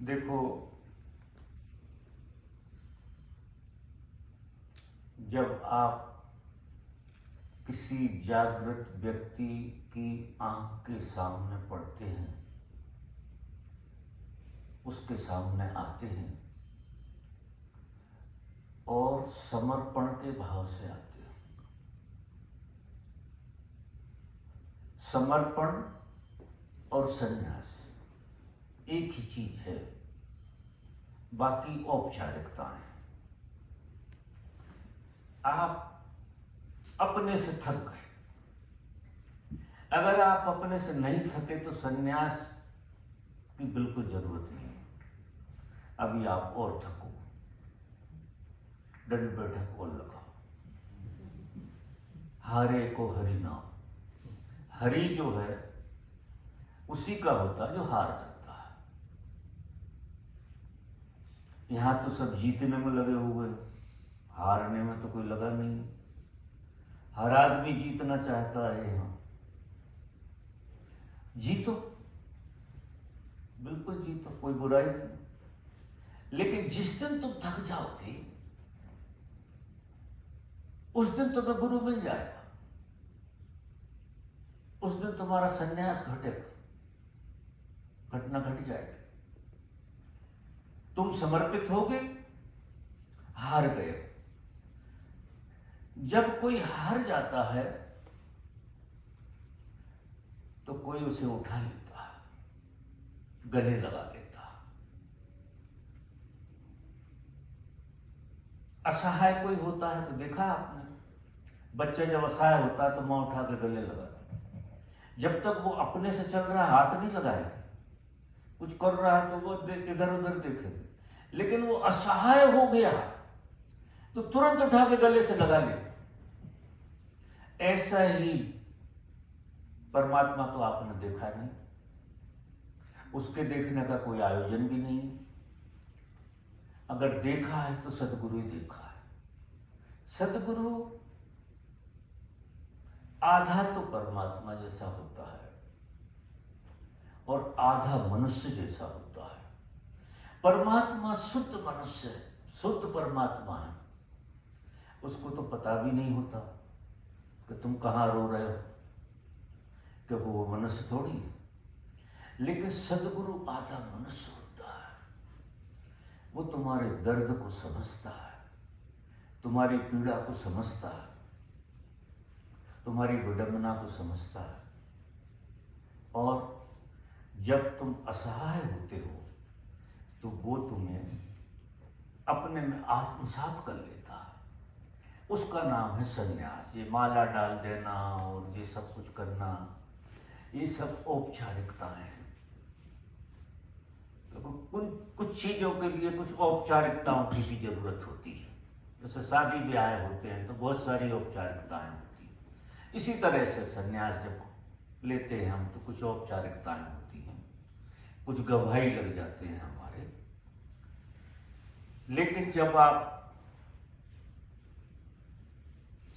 देखो, जब आप किसी जागृत व्यक्ति की आंख के सामने पड़ते हैं, उसके सामने आते हैं और समर्पण के भाव से आते हैं। समर्पण और संन्यास एक ही चीज है, बाकी औपचारिकताएं। आप अपने से थक गए। अगर आप अपने से नहीं थके तो संन्यास की बिल्कुल जरूरत नहीं है। अभी आप और थको, दंड बैठक और लगाओ। हारे को हरि नाम। हरि जो है उसी का होता है जो हार जाता है। यहां तो सब जीतने में लगे हुए, हारने में तो कोई लगा नहीं। हर आदमी जीतना चाहता है। यहां जीतो, बिल्कुल जीतो, कोई बुराई नहीं। लेकिन जिस दिन तुम थक जाओगे उस दिन तुम्हें गुरु मिल जाएगा। उस दिन तुम्हारा संन्यास घटेगा, घटना घट जाएगी। तुम समर्पित होगे, हार गए। जब कोई हार जाता है तो कोई उसे उठा लेता है, गले लगा लेता है। असहाय कोई होता है तो देखा आपने, बच्चा जब असहाय होता है तो मां उठा के गले लगा। जब तक वो अपने से चल रहा है हाथ नहीं लगाएगा, कुछ कर रहा है तो वो इधर उधर देखेगा। लेकिन वो असहाय हो गया तो तुरंत उठा के गले से लगा ले। ऐसा ही परमात्मा तो आपने देखा नहीं, उसके देखने का कोई आयोजन भी नहीं। अगर देखा है तो सदगुरु ही देखा है। सदगुरु आधा तो परमात्मा जैसा होता है और आधा मनुष्य जैसा होता है। परमात्मा शुद्ध मनुष्य है, शुद्ध परमात्मा है। उसको तो पता भी नहीं होता कि तुम कहां रो रहे हो, क्योंकि वो मनुष्य थोड़ी है। लेकिन सदगुरु आधा मनुष्य होता है। वो तुम्हारे दर्द को समझता है, तुम्हारी पीड़ा को समझता है, तुम्हारी विडंबना को समझता है। और जब तुम असहाय होते हो तो वो तुम्हें अपने में आत्मसात कर लेता है। उसका नाम है संन्यास। ये माला डाल देना और ये सब कुछ करना, ये सब औपचारिकताएं हैं। तो कुछ चीजों के लिए कुछ औपचारिकताओं की भी जरूरत होती है। जैसे शादी ब्याह होते हैं तो बहुत सारी औपचारिकताएं होती हैं। इसी तरह से संन्यास जब लेते हैं हम तो कुछ औपचारिकताएं होती हैं, कुछ गवाही लग जाते हैं हमारे। लेकिन जब आप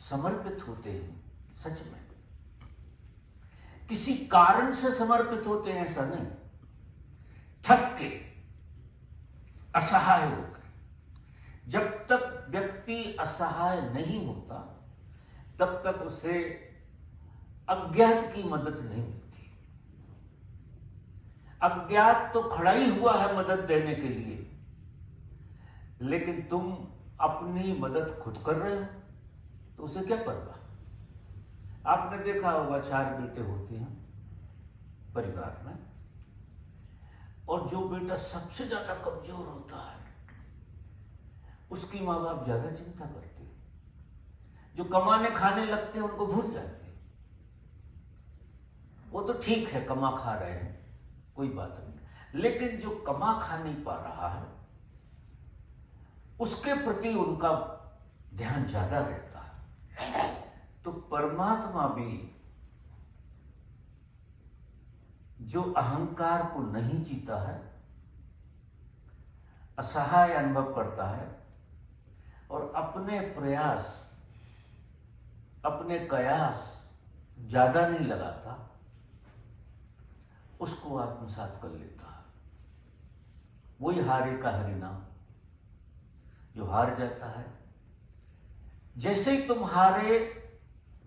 समर्पित होते हैं, सच में किसी कारण से समर्पित होते हैं, ऐसा नहीं, थक के, असहाय होकर। जब तक व्यक्ति असहाय नहीं होता तब तक उसे अज्ञात की मदद नहीं मिलती। अज्ञात तो खड़ा ही हुआ है मदद देने के लिए, लेकिन तुम अपनी मदद खुद कर रहे हो तो उसे क्या परवाह। आपने देखा होगा 4 बेटे होते हैं परिवार में, और जो बेटा सबसे ज्यादा कमजोर होता है उसकी माँ बाप ज्यादा चिंता करते हैं। जो कमाने खाने लगते हैं उनको भूल जाते हैं। वो तो ठीक है, कमा खा रहे हैं, कोई बात नहीं। लेकिन जो कमा खा नहीं पा रहा है उसके प्रति उनका ध्यान ज्यादा रहता है। तो परमात्मा भी जो अहंकार को नहीं जीता है, असहाय अनुभव करता है और अपने प्रयास, अपने कयास ज्यादा नहीं लगाता, उसको आत्मसात कर लेता है। वही हारे का हरिनाम, जो हार जाता है। जैसे ही तुम हारे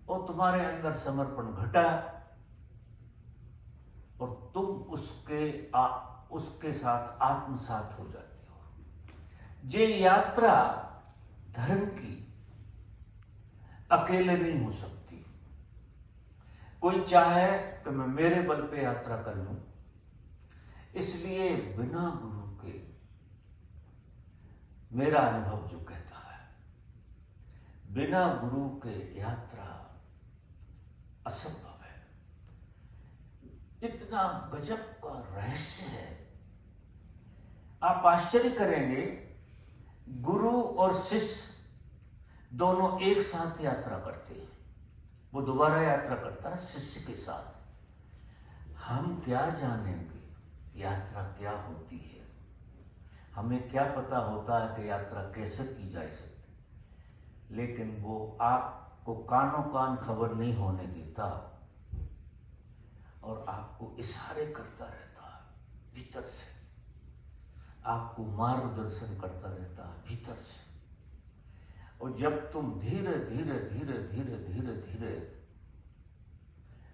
और तुम्हारे अंदर समर्पण घटा और तुम उसके साथ आत्मसात हो जाते हो। ये यात्रा धर्म की अकेले नहीं हो सकती। कोई चाहे कि मैं मेरे बल पे यात्रा कर लूं, इसलिए बिना गुरु के, मेरा अनुभव जो कहता है, बिना गुरु के यात्रा असंभव है। इतना गजब का रहस्य है, आप आश्चर्य करेंगे। गुरु और शिष्य दोनों एक साथ यात्रा करते हैं। वो दोबारा यात्रा करता है शिष्य के साथ। हम क्या जानेंगे यात्रा क्या होती है? हमें क्या पता होता है कि यात्रा कैसे की जा सकती, लेकिन वो आपको कानों कान खबर नहीं होने देता और आपको इशारे करता रहता है भीतर से, आपको मार्गदर्शन करता रहता है भीतर से। और जब तुम धीरे धीरे धीरे धीरे धीरे धीरे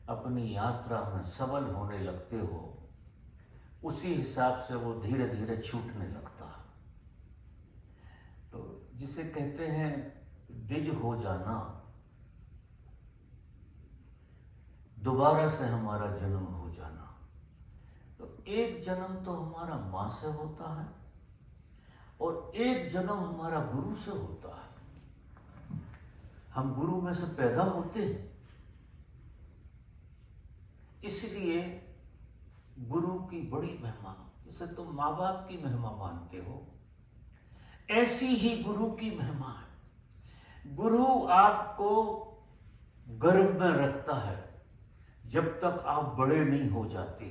अपनी यात्रा में सबल होने लगते हो, उसी हिसाब से वो धीरे धीरे छूटने लगता है। तो जिसे कहते हैं द्विज हो जाना, दोबारा से हमारा जन्म हो जाना। तो एक जन्म तो हमारा मां से होता है और एक जन्म हमारा गुरु से होता है। हम गुरु में से पैदा होते हैं, इसलिए गुरु की बड़ी महिमा, जैसे तुम माँ बाप की महिमा मानते हो, ऐसी ही गुरु की महिमा है। गुरु आपको गर्भ में रखता है जब तक आप बड़े नहीं हो जाते।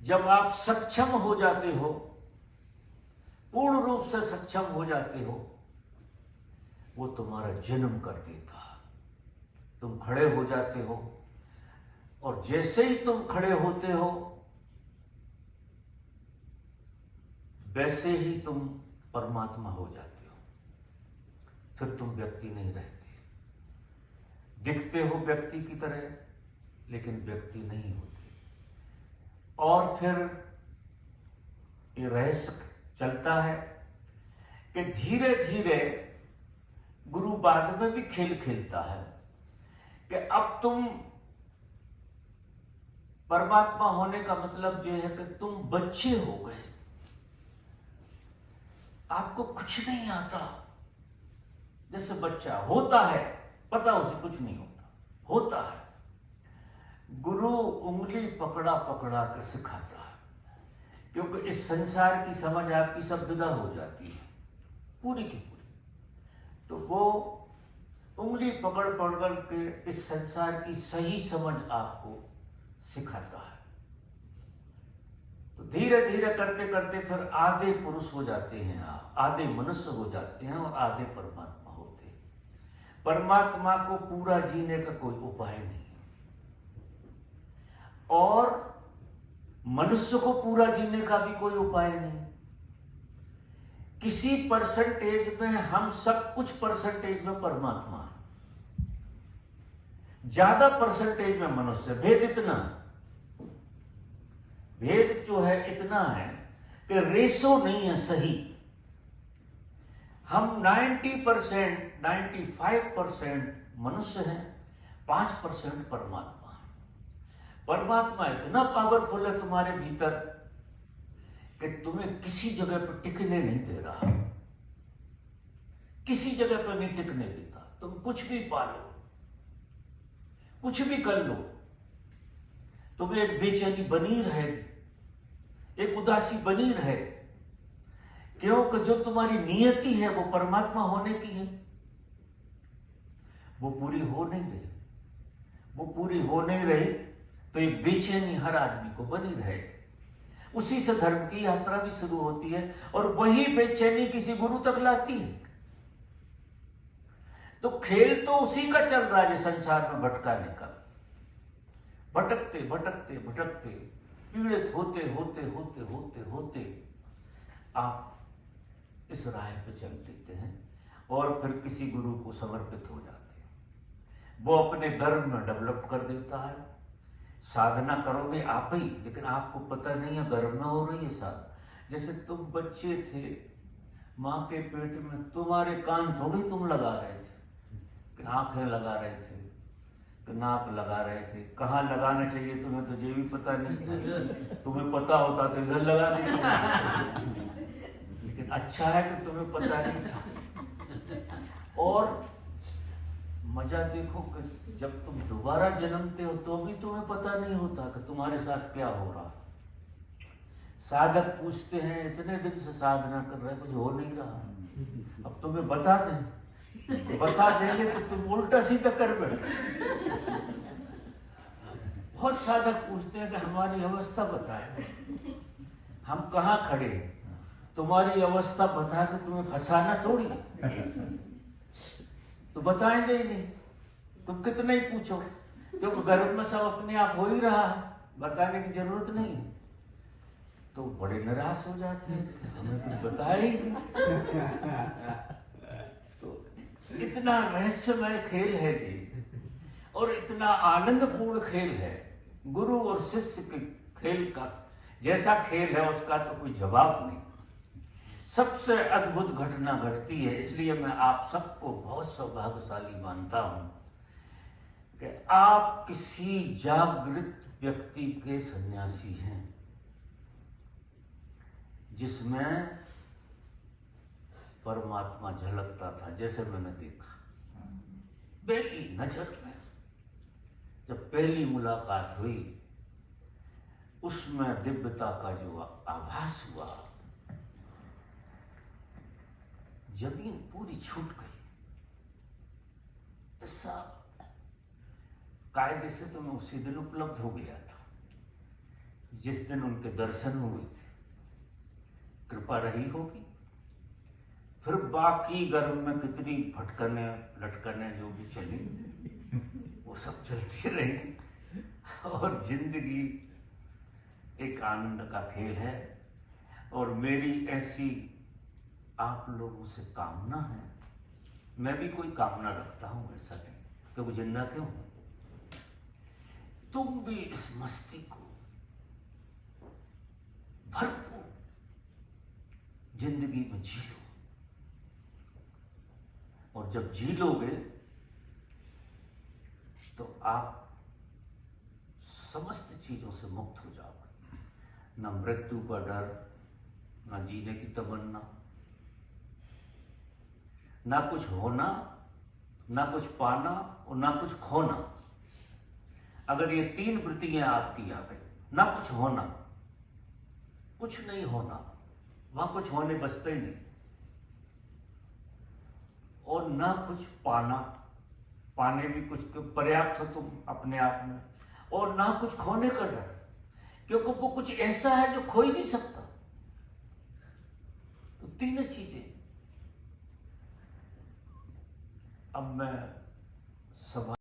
जब आप सक्षम हो जाते हो, पूर्ण रूप से सक्षम हो जाते हो, वो तुम्हारा जन्म कर देता है। तुम खड़े हो जाते हो और जैसे ही तुम खड़े होते हो, वैसे ही तुम परमात्मा हो जाते हो। फिर तुम व्यक्ति नहीं रहते। दिखते हो व्यक्ति की तरह, लेकिन व्यक्ति नहीं होते। और फिर ये रहस्य चलता है कि धीरे धीरे गुरु बाद में भी खेल खेलता है कि अब तुम परमात्मा होने का मतलब यह है कि तुम बच्चे हो गए, आपको कुछ नहीं आता। जैसे बच्चा होता है, पता उसे कुछ नहीं होता है। गुरु उंगली पकड़ा पकड़ा कर सिखाता है, क्योंकि इस संसार की समझ आपकी सब विदा हो जाती है पूरी की पूरी। तो वो उंगली पकड़ पकड़ के इस संसार की सही समझ आपको सिखाता है। तो धीरे धीरे करते करते फिर आधे पुरुष हो जाते हैं आप, आधे मनुष्य हो जाते हैं और आधे परमात्मा होते हैं। परमात्मा को पूरा जीने का कोई उपाय नहीं, और मनुष्य को पूरा जीने का भी कोई उपाय नहीं। किसी परसेंटेज में हम सब कुछ परसेंटेज में परमात्मा है, ज्यादा परसेंटेज में मनुष्य। भेद इतना, भेद जो है इतना है कि रेशो नहीं है सही। हम 90%, 95% मनुष्य हैं, 5% परमात्मा है। परमात्मा इतना पावरफुल है तुम्हारे भीतर कि तुम्हें किसी जगह पर टिकने नहीं दे रहा, किसी जगह पर नहीं टिकने देता। तुम कुछ भी पालो, कुछ भी कर लो, तुम्हें एक बेचैनी बनी रहेगी, एक उदासी बनी रहे, क्योंकि जो तुम्हारी नियति है वो परमात्मा होने की है, वो पूरी हो नहीं रही। वो पूरी हो नहीं रही तो एक बेचैनी हर आदमी को बनी रहेगी। उसी से धर्म की यात्रा भी शुरू होती है और वही बेचैनी किसी गुरु तक लाती है। तो खेल तो उसी का चल रहा है संसार में भटकाने का। भटकते भटकते भटकते पीड़ित होते होते होते होते होते आप इस राह पे चल देते हैं और फिर किसी गुरु को समर्पित हो जाते हैं। वो अपने गर्भ में डेवलप कर देता है। साधना करोगे आप ही, लेकिन आपको पता नहीं है गर्भ में हो रही है साधना। जैसे तुम बच्चे थे, माँ के पेट में, तुम्हारे कान थोड़ी तुम लगा रहे थे, कि आंखें लगा रहे थे, कि नाक लगा रहे थे। कहाँ लगाना चाहिए तुम्हें तो ये भी पता नहीं था। तुम्हें पता होता तो इधर लगा देते, लेकिन अच्छा है कि तुम्हें पता नहीं था। और मजा देखो कि जब तुम दोबारा जन्मते हो तो भी तुम्हें पता नहीं होता कि तुम्हारे साथ क्या हो रहा। साधक पूछते हैं, इतने दिन से साधना कर रहे, कुछ हो नहीं रहा, अब तुम्हें बता देंगे तो तुम उल्टा सीधा कर बैठो। बहुत साधक पूछते हैं कि हमारी अवस्था बताए, हम कहाँ खड़े हैं, तुम्हारी अवस्था बता के तुम्हें फंसाना थोड़ी, तो बताएंगे ही नहीं। तुम कितना ही पूछो, क्योंकि गर्भ में सब अपने आप हो ही रहा है, बताने की जरूरत नहीं है। तो बड़े निराश हो जाते हैं, हमें कुछ बताया ही नहीं। तो इतना रहस्यमय खेल है ये, और इतना आनंदपूर्ण खेल है। गुरु और शिष्य के खेल का जैसा खेल है उसका तो कोई जवाब नहीं। सबसे अद्भुत घटना घटती है, इसलिए मैं आप सबको बहुत सौभाग्यशाली मानता हूं कि आप किसी जागृत व्यक्ति के सन्यासी हैं, जिसमें परमात्मा झलकता था। जैसे मैंने देखा पहली नजर में, जब पहली मुलाकात हुई, उसमें दिव्यता का जो आभास हुआ, जमीन पूरी छूट गई। ऐसा कायदे से तो मैं उसी दिन उपलब्ध हो गया था जिस दिन उनके दर्शन हुए थे। कृपा रही होगी। फिर बाकी गर्भ में कितनी भटकने लटकने जो भी चली, वो सब चलती रही, और जिंदगी एक आनंद का खेल है। और मेरी ऐसी आप लोगों से कामना है, मैं भी कोई कामना रखता हूं, ऐसा नहीं, क्योंकि जिंदा क्यों हूं। तुम भी इस मस्ती को भरपूर जिंदगी में जी लो, और जब जी लोगे तो आप समस्त चीजों से मुक्त हो जाओगे। न मृत्यु का डर, न जीने की तमन्ना, ना कुछ होना, ना कुछ पाना, और ना कुछ खोना। अगर ये तीन वृत्तियां आपकी आ गई, ना कुछ होना, कुछ नहीं होना, वहां कुछ होने बचते ही नहीं, और ना कुछ पाना, पाने भी कुछ पर्याप्त हो तुम अपने आप में, और ना कुछ खोने का डर, क्योंकि वो कुछ ऐसा है जो खो ही नहीं सकता। तो तीन चीजें। अब मैं सभा